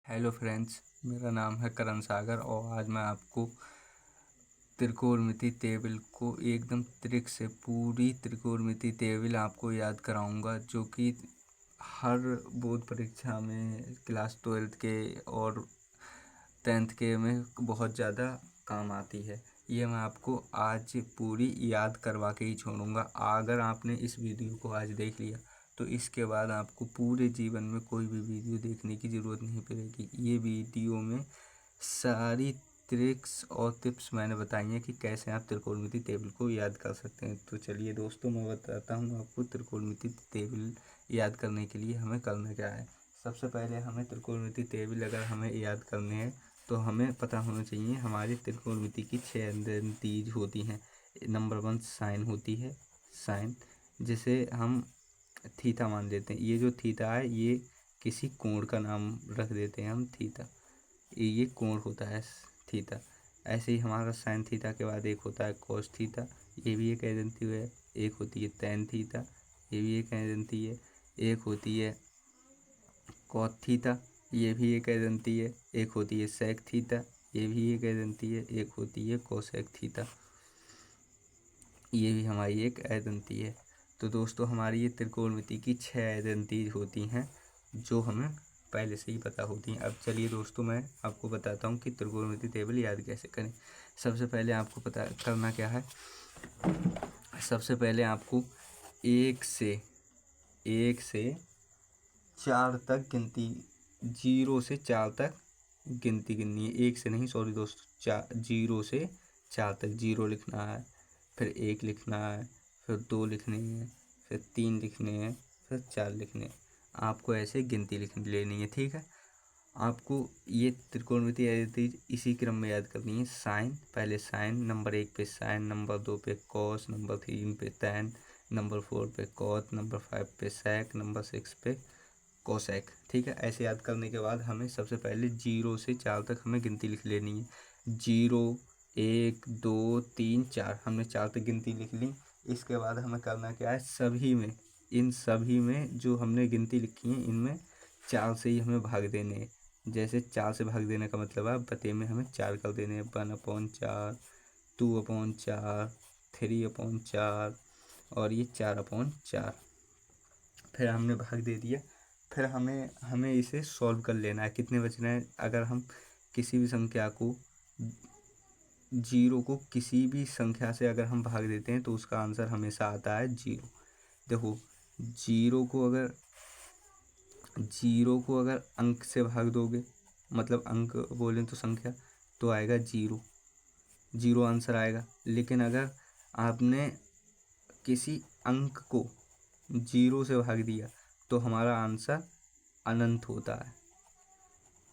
Hello friends, मेरा नाम है करण सागर और आज मैं आपको त्रिकोणमिति टेबल को एकदम ट्रिक से पूरी त्रिकोणमिति टेबल आपको याद कराऊंगा, जो कि हर बोर्ड परीक्षा में क्लास 12th के और 10th के में बहुत ज़्यादा काम आती है। ये मैं आपको आज पूरी याद करवा के ही छोड़ूंगा। अगर आपने इस वीडियो को आज देख लिया तो इसके बाद आपको पूरे जीवन में कोई भी वीडियो देखने की ज़रूरत नहीं पड़ेगी। ये वीडियो में सारी ट्रिक्स और टिप्स मैंने बताई हैं कि कैसे आप त्रिकोणमिति टेबल को याद कर सकते हैं। तो चलिए दोस्तों, मैं बताता हूँ आपको त्रिकोणमिति टेबल याद करने के लिए हमें करना क्या है। सबसे पहले हमें त्रिकोणमिति टेबल अगर हमें याद करने हैं तो हमें पता होना चाहिए हमारी त्रिकोणमिति की 6 तीज होती हैं। नंबर 1 साइन होती है, साइन जिसे हम थीटा मान लेते हैं। ये जो थीटा है ये किसी कोण का नाम रख देते हैं हम, थीटा। ये कोण होता है थीटा। ऐसे ही हमारा साइन थीटा के बाद एक होता है कोस थीटा, ये भी एक आइडेंटिटी है। एक होती है टेन थीटा, ये भी एक आइडेंटिटी है। एक होती है कॉट थीटा, ये भी एक आइडेंटिटी है। एक होती है सेक थीटा, ये भी एक आइडेंटिटी है। एक होती है कोसेक थीटा, ये भी हमारी एक आइडेंटिटी है। तो दोस्तों, हमारी ये त्रिकोणमिति की 6 आइडेंटिटीज होती हैं जो हमें पहले से ही पता होती हैं। अब चलिए दोस्तों, मैं आपको बताता हूँ कि त्रिकोणमिति टेबल याद कैसे करें। सबसे पहले आपको पता करना क्या है। सबसे पहले आपको एक से 4 तक गिनती, 0 से 4 तक गिनती गिननी है। एक से नहीं, सॉरी दोस्तों, 0 से 4 तक 0 लिखना है, फिर 1 लिखना है, फिर 2 लिखने हैं, फिर 3 लिखने हैं, फिर 4 लिखने हैं। आपको ऐसे गिनती लिख लेनी है, ठीक है। आपको ये त्रिकोणमिति इसी क्रम में याद करनी है। साइन, पहले साइन, नंबर 1 पे साइन, नंबर 2 पे कॉस, नंबर 3 पे टैन, नंबर 4 पे कॉट, नंबर 5 पे सेक, नंबर 6 पे कोसेक, ठीक है। ऐसे याद करने के बाद हमें सबसे पहले 0 से 4 तक हमें गिनती लिख लेनी है। 0, 1, 2, 3, 4, हमने 4 तक गिनती लिख ली। इसके बाद हमें करना क्या है, सभी में, इन सभी में जो हमने गिनती लिखी है इनमें 4 से ही हमें भाग देने हैं। जैसे 4 से भाग देने का मतलब है बते में हमें 4 कर देने हैं। 1/4, 2/4, 3/4 और ये 4/4। फिर हमने भाग दे दिया। फिर हमें इसे सॉल्व कर लेना है, कितने बचना है। अगर हम किसी भी संख्या को, 0 को किसी भी संख्या से अगर हम भाग देते हैं तो उसका आंसर हमेशा आता है 0। देखो, 0 को अगर 0 को अंक से भाग दोगे, मतलब अंक बोलें तो संख्या, तो आएगा 0, 0 आंसर आएगा। लेकिन अगर आपने किसी अंक को 0 से भाग दिया तो हमारा आंसर अनंत होता है।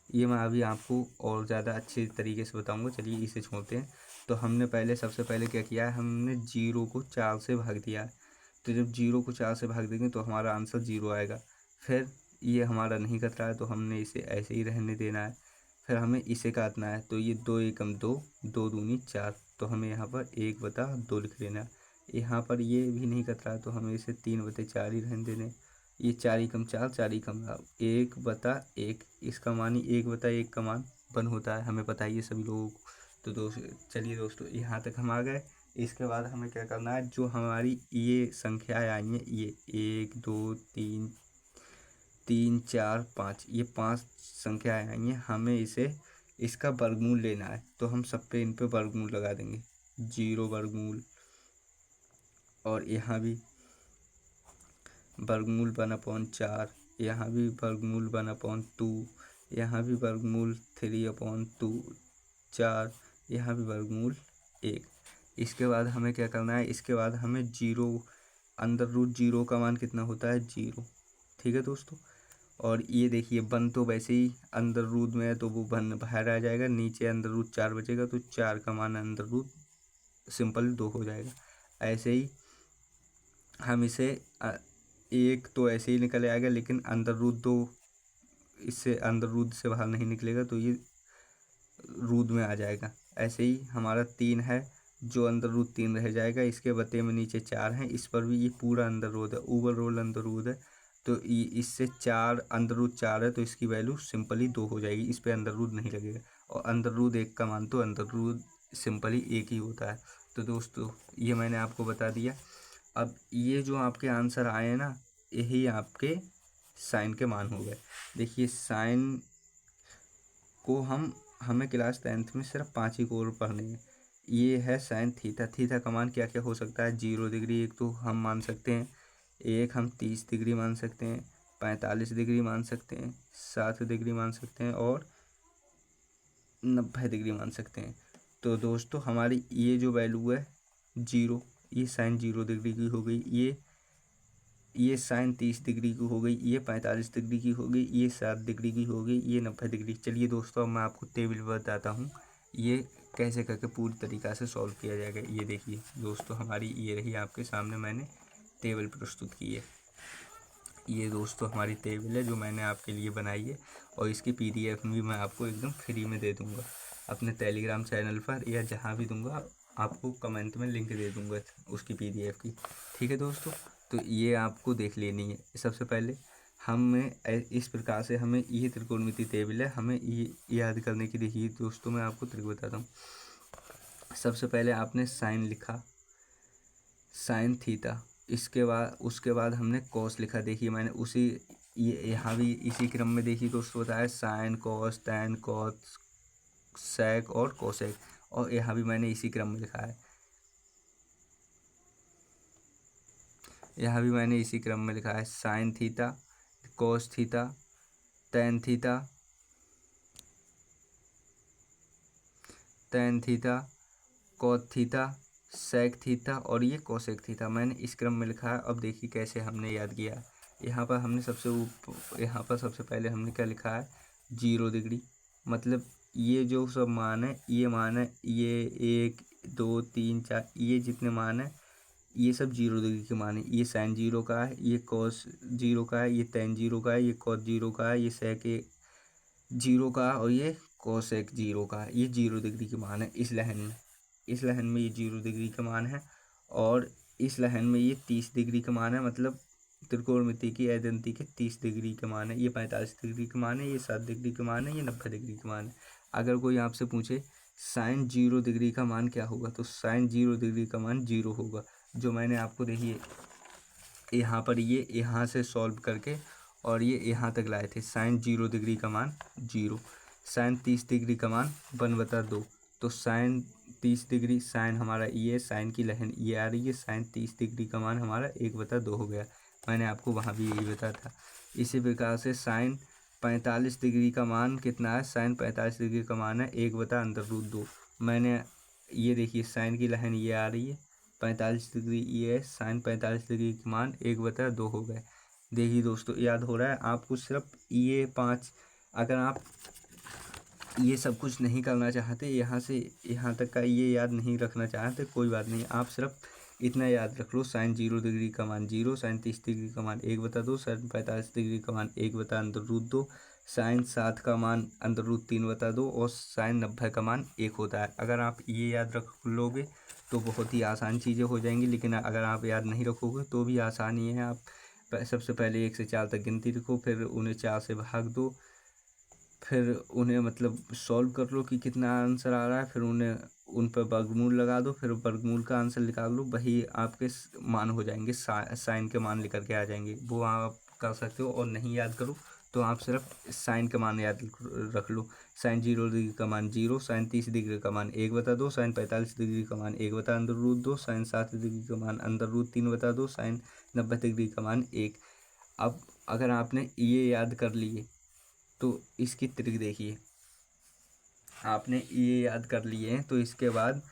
ये मैं अभी आपको और ज़्यादा अच्छे तरीके से बताऊंगा। चलिए इसे छोड़ते हैं। तो हमने सबसे पहले क्या किया है, हमने 0 को 4 से भाग दिया है। तो जब 0 को 4 से भाग देंगे तो हमारा आंसर 0 आएगा। फिर ये हमारा नहीं कट रहा है तो हमने इसे ऐसे ही रहने देना है। फिर हमें इसे काटना है, तो ये 2 एकम 2, 2 दूनी 4, तो हमें यहाँ पर 1/2 लिख लेना है। यहाँ पर ये भी नहीं कट रहा है तो हमें इसे 3/4 ही रहने देने। ये 4 एकम 4, 4 एकम 1/1, इसका मान ही 1/1 का मान 1 होता है। हमें पता है ये सभी लोगों को। तो चलिए दोस्तों, यहाँ तक हम आ गए। इसके बाद हमें क्या करना है, जो हमारी ये संख्याएँ आई हैं, ये 1, 2, 3, 4, 5, ये 5 संख्याएँ आई हैं, हमें इसका वर्गमूल लेना है। तो हम सब पे इन पे वर्गमूल लगा देंगे। 0 वर्गमूल, और यहाँ भी वर्गमूल 1/4, यहाँ भी वर्गमूल 1/2, यहाँ भी वर्गमूल 3/2, 4, यहाँ भी वर्गमूल 1। इसके बाद हमें क्या करना है, इसके बाद हमें 0, √0 का मान कितना होता है, 0, ठीक है दोस्तों। और ये देखिए 1 तो वैसे ही अंदर रूट में है तो वो 1 बाहर आ जाएगा, नीचे √4 बचेगा तो 4 का मान सिंपल 2 हो जाएगा। ऐसे ही हम इसे 1 तो ऐसे ही निकल आएगा, लेकिन √2 इससे √रूट से बाहर नहीं निकलेगा तो ये रूट में आ जाएगा। ऐसे ही हमारा 3 है, जो √3 रह जाएगा। इसके बते में नीचे 4 हैं, इस पर भी ये पूरा अंडर रूट है, ओवरऑल अंडर रूट है। तो इससे 4 अंदर रूट 4 है तो इसकी वैल्यू सिंपली 2 हो जाएगी, इस पर अंदर रूट नहीं लगेगा। और अंदर रूट 1 का मान तो अंदर रूट सिंपली 1 ही होता है। तो दोस्तों ये मैंने आपको बता दिया। अब ये जो आपके आंसर आए हैं ना, यही आपके साइन के मान हो गए। देखिए साइन को हमें क्लास 10th में सिर्फ 5 ही कोड पढ़ने हैं। ये है साइन थीटा। थीटा का मान क्या क्या हो सकता है? 0 डिग्री एक तो हम मान सकते हैं, एक हम 30 डिग्री मान सकते हैं, 45 डिग्री मान सकते हैं, 60 डिग्री मान सकते हैं और 90 डिग्री मान सकते हैं। तो दोस्तों हमारी ये जो वैल्यू है 0, ये साइन 0 डिग्री की हो गई, ये साइन 30 डिग्री की हो गई, ये 45 डिग्री की हो गई, ये 60 डिग्री की हो गई, ये 90 डिग्री। चलिए दोस्तों अब मैं आपको टेबल बताता हूँ ये कैसे करके पूरी तरीक़ा से सॉल्व किया जाएगा। ये देखिए दोस्तों हमारी ये रही आपके सामने मैंने टेबल प्रस्तुत की है। ये दोस्तों हमारी टेबल है जो मैंने आपके लिए बनाई है और इसकी PDF भी मैं आपको एकदम फ्री में दे दूँगा अपने टेलीग्राम चैनल पर, या जहाँ भी दूँगा आपको कमेंट में लिंक दे दूँगा उसकी PDF की। ठीक है दोस्तों, तो ये आपको देख लेनी है। सबसे पहले हमें इस प्रकार से हमें ये त्रिकोणमिति टेबल है, हमें ये याद करने की। देखिए दोस्तों मैं आपको ट्रिक बताता हूँ। सबसे पहले आपने साइन लिखा, साइन थीटा, उसके बाद हमने कॉस लिखा। देखिए मैंने उसी ये यहाँ भी इसी क्रम में देखिए दोस्तों बताया, sine cos tan cos sec और कोसेक, और यहाँ भी मैंने इसी क्रम में लिखा है। यहाँ भी मैंने इसी क्रम में लिखा है, sine theta, cos theta, tan theta, tan theta, cot theta, sec theta और ये कोसेक थीटा, मैंने इस क्रम में लिखा है। अब देखिए कैसे हमने याद किया। यहाँ पर हमने सबसे पहले हमने क्या लिखा है? 0 डिग्री। मतलब ये जो सब मान है, ये मान है, ये 1 2 3 4 ये जितने मान है ये सब 0 डिग्री के मान है। ये साइन 0 का है, ये कॉस 0 का है, ये टैन 0 का है, ये कॉस 0 का है, ये सेक 0 का है और ये कोसेक 0 का है। ये 0 डिग्री के मान है इस लाइन में ये 0 डिग्री का मान है, और इस लाइन में ये 30 डिग्री का मान है। मतलब त्रिकोणमिति की आइडेंटिटी के 30 डिग्री का मान है, ये 45 डिग्री का मान है, ये 60 डिग्री का मान है, ये 90 डिग्री का मान है। अगर कोई आपसे पूछे साइन 0 डिग्री का मान क्या होगा, तो साइन 0 डिग्री का मान 0 होगा। जो मैंने आपको देखिए यहाँ पर ये यहाँ से सॉल्व करके और ये यहाँ तक लाए थे। साइन 0 डिग्री का मान 0, साइन 30 डिग्री का मान 1/2। तो साइन 30 डिग्री, साइन हमारा ये साइन की लहन ये आ रही है, साइन 30 डिग्री का मान हमारा 1/2 हो गया। मैंने आपको वहाँ भी यही बताया था। इसी प्रकार से साइन 45 डिग्री का मान कितना है? साइन 45 डिग्री का मान है 1/√2। मैंने ये देखिए साइन की लहन ये आ रही है, 45 डिग्री ये है, साइन 45 डिग्री के मान 1/2 हो गए। देखिए दोस्तों याद हो रहा है आपको? सिर्फ ये 5, अगर आप ये सब कुछ नहीं करना चाहते, यहाँ से यहाँ तक का ये याद नहीं रखना चाहते, कोई बात नहीं, आप सिर्फ इतना याद रख लो, साइन 0 डिग्री का मान 0, साइन 30 डिग्री का मान 1/2, साइन 45 डिग्री का मान 1/√2, साइन 60 का मान √3/2 और साइन 90 का मान 1 होता है। अगर आप ये याद रख लोगे तो बहुत ही आसान चीज़ें हो जाएंगी, लेकिन अगर आप याद नहीं रखोगे तो भी आसानी है। आप सबसे पहले 1 से 4 तक गिनती रखो, फिर उन्हें 4 से भाग दो, फिर उन्हें मतलब सॉल्व कर लो कि कितना आंसर आ रहा है, फिर उन्हें उन पर वर्गमूल लगा दो, फिर वर्गमूल का आंसर निकाल लो, वही आपके मान हो जाएंगे, साइन के मान लेकर के आ जाएंगे। वो आप कर सकते हो। और नहीं याद करो तो आप सिर्फ साइन का मान याद रख लो। साइन 0 डिग्री का मान 0, साइन 30 डिग्री का मान 1/2, साइन 45 डिग्री का मान 1/√2, साइन 60 डिग्री का मान √3/2, साइन 90 डिग्री का मान 1। अब अगर आपने ये याद कर लिए तो इसकी ट्रिक देखिए। आपने ये याद कर लिए हैं तो इसके बाद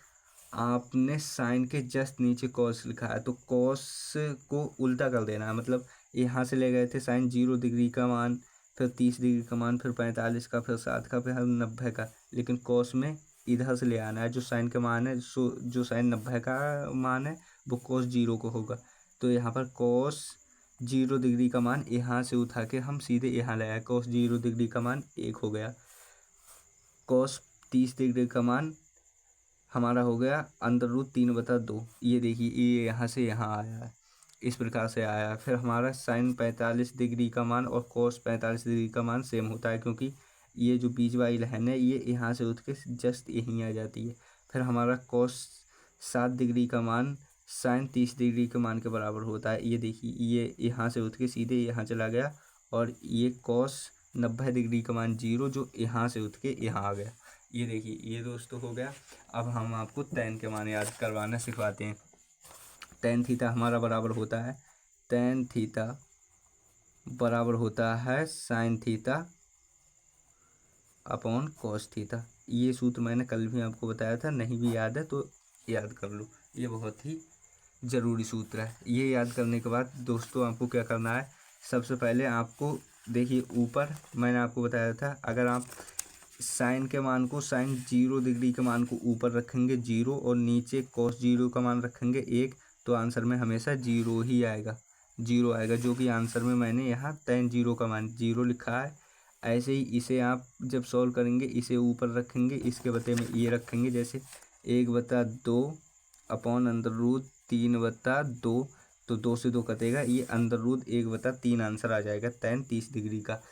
आपने साइन के जस्ट नीचे कॉस लिखा है, तो कॉस को उल्टा कर देना है। मतलब यहाँ से ले गए थे साइन 0 डिग्री का मान, फिर 30 डिग्री का मान, फिर 45 का, फिर 60 का, फिर 90 का, लेकिन कॉस में इधर से ले आना है। जो साइन का मान है, जो साइन 90 का मान है वो कॉस 0 को होगा। तो यहाँ पर कॉस 0 डिग्री का मान यहाँ से उठा के हम सीधे यहाँ ले आए, कॉस 0 डिग्री का मान 1 हो गया। कॉस 30 डिग्री का मान हमारा हो गया √3/2। ये देखिए ये यहाँ से यहाँ आया है। इस प्रकार से आया। फिर हमारा साइन 45 डिग्री का मान और कोस 45 डिग्री का मान सेम होता है, क्योंकि ये जो बीच वाली लाइन है ये यहाँ से उठ के जस्ट यहीं आ जाती है। फिर हमारा कोस 7 डिग्री का मान साइन 30 डिग्री के मान के बराबर होता है। ये देखिए ये यहाँ से उठ के सीधे यहाँ चला गया, और ये कोस 90 डिग्री का मान 0 जो यहाँ से उठ के यहाँ आ गया। ये देखिए ये दोस्तों हो गया। अब हम आपको tan के मान याद करवाना सिखवाते हैं। tan थीटा हमारा बराबर होता है, tan थीटा बराबर होता है sine theta upon cos theta. ये सूत्र मैंने कल भी आपको बताया था, नहीं भी याद है तो याद कर लो, ये बहुत ही ज़रूरी सूत्र है। ये याद करने के बाद दोस्तों आपको क्या करना है, सबसे पहले आपको देखिए ऊपर मैंने आपको बताया था, अगर आप साइन के मान को साइन 0 डिग्री के मान को ऊपर रखेंगे 0 और नीचे कॉस 0 का मान रखेंगे 1, तो आंसर में हमेशा 0 ही आएगा, 0 आएगा, जो कि आंसर में मैंने यहाँ tan 0 का मान 0 लिखा है। ऐसे ही इसे आप जब सॉल्व करेंगे इसे ऊपर रखेंगे, इसके बते में ये रखेंगे, जैसे 1/2 अपॉन √3/2, तो 2 से 2 कटेगा, ये √1/3 आंसर आ जाएगा tan 30 डिग्री का।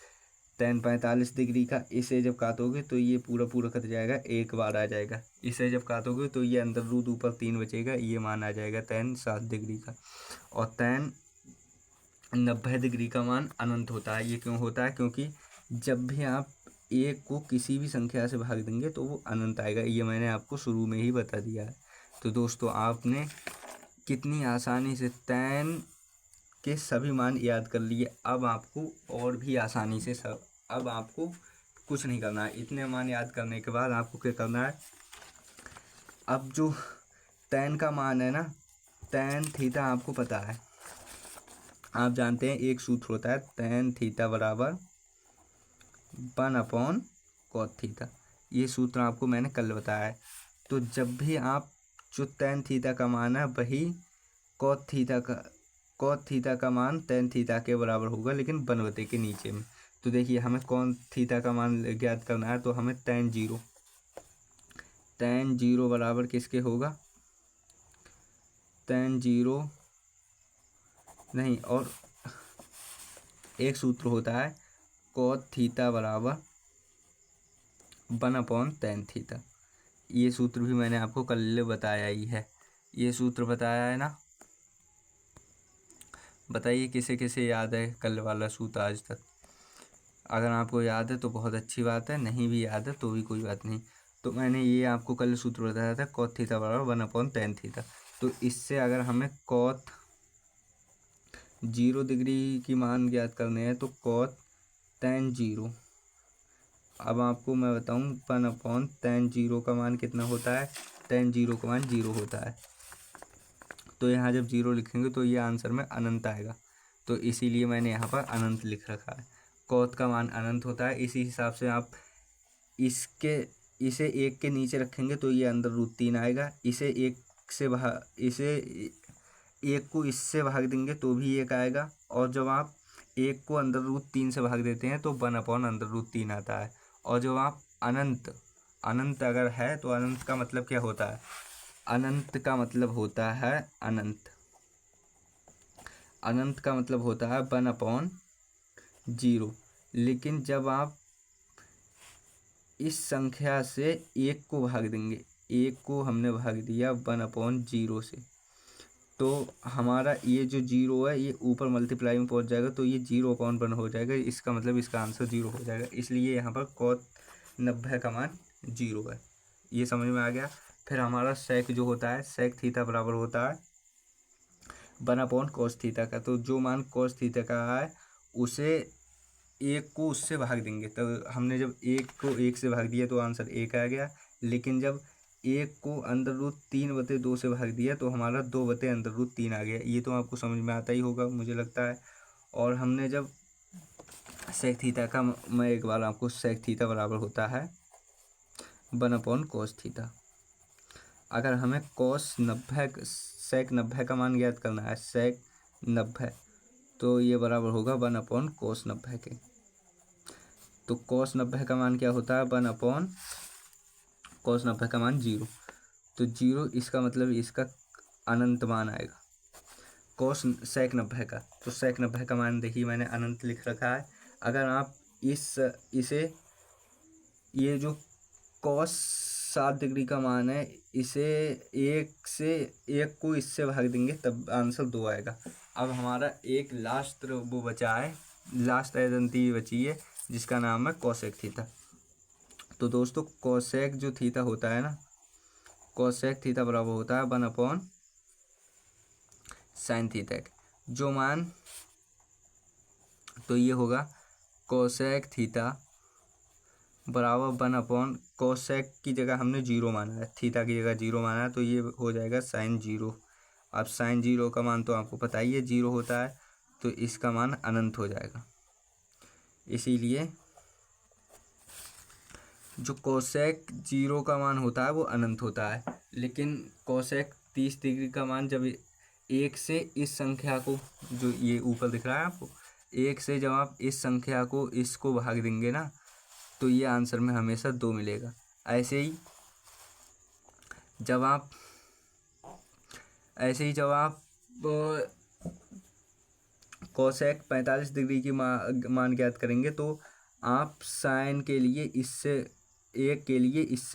tan 45 डिग्री का इसे जब काटोगे तो ये पूरा पूरा कट जाएगा, एक बार आ जाएगा। इसे जब काटोगे तो ये अंदर रूट ऊपर 3 बचेगा, ये मान आ जाएगा tan 7 डिग्री का। और tan 90 डिग्री का मान अनंत होता है। ये क्यों होता है, क्योंकि जब भी आप एक को किसी भी संख्या से भाग देंगे तो वो अनंत आएगा, ये मैंने आपको शुरू में ही बता दिया है। तो दोस्तों आपने कितनी आसानी से tan के सभी मान याद कर लिए। अब आपको और भी आसानी से अब आपको कुछ नहीं करना है। इतने मान याद करने के बाद आपको क्या करना है, अब जो tan का मान है ना, tan थीटा आपको पता है, आप जानते हैं एक सूत्र होता है tan थीटा बराबर 1/cos थीटा। ये सूत्र आपको मैंने कल बताया है। तो जब भी आप जो tan थीटा का मान है वही cos थीटा का मान tan थीटा के बराबर होगा, लेकिन बनवते के नीचे में। तो देखिए हमें cos थीटा का मान ज्ञात करना है, तो हमें tan 0 बराबर किसके होगा, tan 0 नहीं, और एक सूत्र होता है cos थीटा बराबर 1/tan थीटा। ये सूत्र भी मैंने आपको कल बताया ही है, ये सूत्र बताया है ना। बताइए किसे किसे याद है कल वाला सूत्र आज तक। अगर आपको याद है तो बहुत अच्छी बात है, नहीं भी याद है तो भी कोई बात नहीं। तो मैंने ये आपको कल सूत्र बताया था cos थीटा बराबर 1/tan थीटा। तो इससे अगर हमें cos 0 डिग्री की मान ज्ञात करने हैं तो cos tan 0, अब आपको मैं बताऊं 1/tan 0 का मान कितना होता है, tan 0 का मान 0 होता है। तो यहाँ जब 0 लिखेंगे तो ये आंसर में अनंत आएगा, तो इसीलिए मैंने यहाँ पर अनंत लिख रखा है। cos का मान अनंत होता है, इसी हिसाब से आप इसे 1 के नीचे रखेंगे तो ये अंदर √3 आएगा। इसे 1 को इससे भाग देंगे तो भी 1 आएगा, और जब आप 1 को अंदर √3 से भाग देते हैं तो 1/√3 आता है। और जब आप अनंत अगर है तो अनंत का मतलब क्या होता है, अनंत का मतलब होता है अनंत का मतलब होता है 1/0। लेकिन जब आप इस संख्या से 1 को भाग देंगे, 1 को हमने भाग दिया 1/0 से, तो हमारा ये जो 0 है ये ऊपर मल्टीप्लाई में पहुंच जाएगा, तो ये 0/1 हो जाएगा। इसका मतलब इसका आंसर 0 हो जाएगा, इसलिए यहाँ पर cos 90 का मान 0 है। ये समझ में आ गया। फिर हमारा sec जो होता है, sec थीटा बराबर होता है 1/cos थीटा का। तो जो मान cos थीटा का है उसे 1 को उससे भाग देंगे, तो हमने जब 1 को 1 से भाग दिया तो आंसर 1 आ गया। लेकिन जब 1 को अंदर √3/2 से भाग दिया तो हमारा 2/√3 आ गया। ये तो आपको समझ में आता ही होगा मुझे लगता है। और हमने जब sec थीटा का, मैं एक बार आपको sec थीटा बराबर होता है 1/cos थीटा। अगर हमें sec 90 का मान ज्ञात करना है, sec 90, तो ये बराबर होगा 1/cos 90 के। तो cos 90 का मान क्या होता है, 1/cos 90 का मान 0। तो 0 इसका मतलब इसका अनंत मान आएगा। कॉस सेक 90 का, तो सेक 90 का मान देखिए मैंने अनंत लिख रखा है। अगर आप इसे ये जो कॉस 7 डिग्री का मान है, इसे एक को इससे भाग देंगे तब आंसर 2 आएगा। अब हमारा एक लास्ट वो बचा है, लास्ट अयदंती बची है जिसका नाम है कोसेक थीटा। तो दोस्तों कोसेक जो थीटा होता है ना, कोसेक थीटा बराबर होता है 1/sin थीटा। जो मान, तो ये होगा कोसेक थीटा बराबर 1 कोसेक की जगह हमने 0 माना है, थीटा की जगह 0 माना है, तो ये हो जाएगा sin 0। अब sin 0 का मान तो आपको पता ही है 0 होता है, तो इसका मान अनंत हो जाएगा। इसीलिए जो कोसेक 0 का मान होता है वो अनंत होता है, लेकिन कोसेक 30 डिग्री का मान जब एक से इस संख्या को, जो ये ऊपर दिख रहा है आपको, एक से जब आप इस संख्या को इसको भाग देंगे ना, तो ये आंसर में हमेशा 2 मिलेगा। ऐसे ही जब आप कोसेक 45 डिग्री की मान ज्ञात करेंगे, तो आप साइन के लिए इससे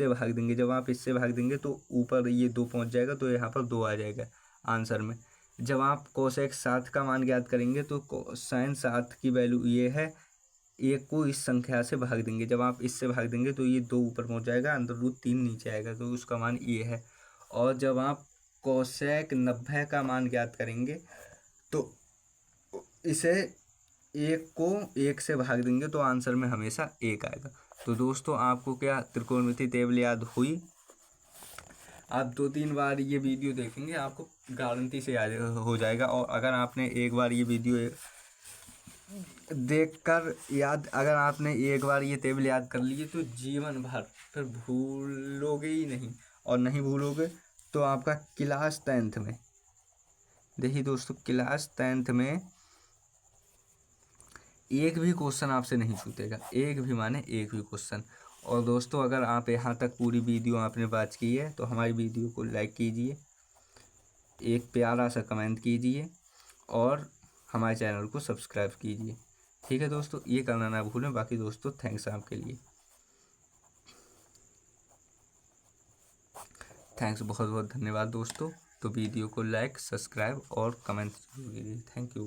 भाग देंगे। जब आप इससे भाग देंगे तो ऊपर ये 2 पहुंच जाएगा, तो यहाँ पर 2 आ जाएगा आंसर में। जब आप कोसेक 7 का मान ज्ञात करेंगे, तो साइन 7 की वैल्यू ये है, एक को इस संख्या से भाग देंगे। जब आप इससे भाग देंगे तो ये 2 ऊपर पहुंच जाएगा, √3 नीचे आएगा, तो उसका मान ये है। और जब आप कोसेक 90 का मान ज्ञात करेंगे, तो इसे एक को एक से भाग देंगे, तो आंसर में हमेशा 1 आएगा। तो दोस्तों आपको क्या त्रिकोणमिति टेबल याद हुई? आप 2-3 बार ये वीडियो देखेंगे, आपको गारंटी से याद हो जाएगा। और अगर आपने एक बार ये वीडियो देखकर अगर आपने एक बार ये टेबल याद कर लिए, तो जीवन भर फिर भूलोगे ही नहीं। और नहीं भूलोगे तो आपका क्लास 10th में, देखिए दोस्तों, क्लास 10th में एक भी क्वेश्चन आपसे नहीं छूटेगा, एक भी माने एक भी क्वेश्चन। और दोस्तों अगर आप यहाँ तक पूरी वीडियो आपने वॉच की है, तो हमारी वीडियो को लाइक कीजिए, एक प्यारा सा कमेंट कीजिए और हमारे चैनल को सब्सक्राइब कीजिए। ठीक है दोस्तों, ये करना ना भूलें। बाकी दोस्तों थैंक्स आपके लिए, थैंक्स, बहुत बहुत धन्यवाद दोस्तों। तो वीडियो को लाइक, सब्सक्राइब और कमेंट जरूर कीजिए। Thank you.